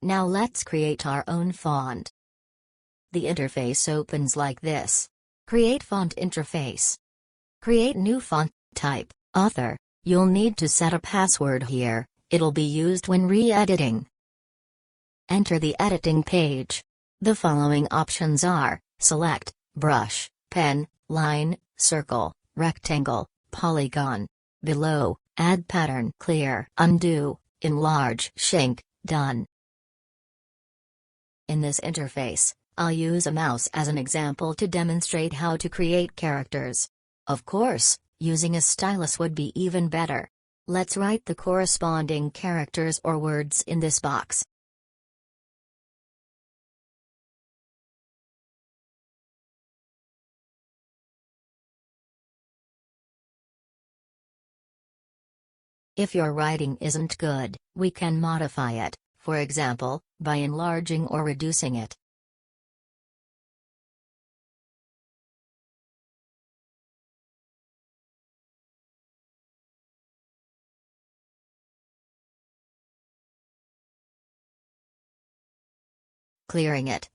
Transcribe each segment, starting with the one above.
Now let's create our own font. The interface opens like this. Create font interface. Create new font type, author. You'll need to set a password here, it'll be used when re-editing. Enter the editing page. The following options are: select, brush, pen, line, circle, rectangle, polygon. Below, add pattern, clear, undo, enlarge, shrink, done. In this interface, I'll use a mouse as an example to demonstrate how to create characters. Of course, using a stylus would be even better. Let's write the corresponding characters or words in this box. If your writing isn't good, we can modify it, for example, by enlarging or reducing it. Clearing it.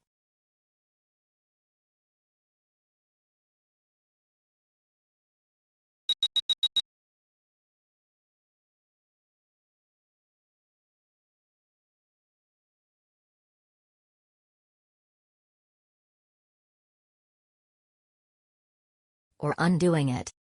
Or undoing it.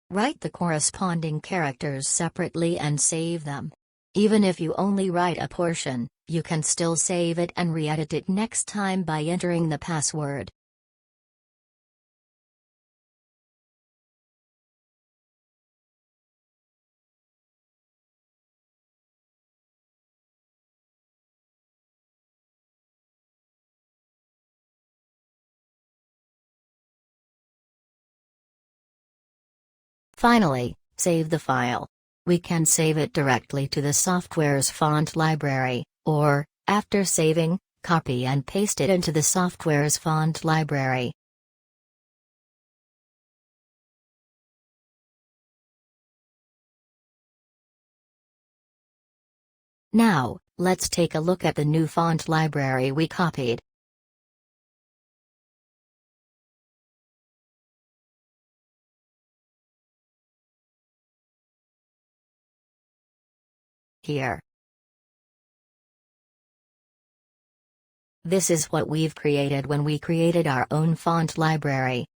Write the corresponding characters separately and save them. Even if you only write a portion, you can still save it and re-edit it next time by entering the password. Finally, save the file. We can save it directly to the software's font library, or, after saving, copy and paste it into the software's font library. Now, let's take a look at the new font library we copied. Here. This is what we've created when we created our own font library.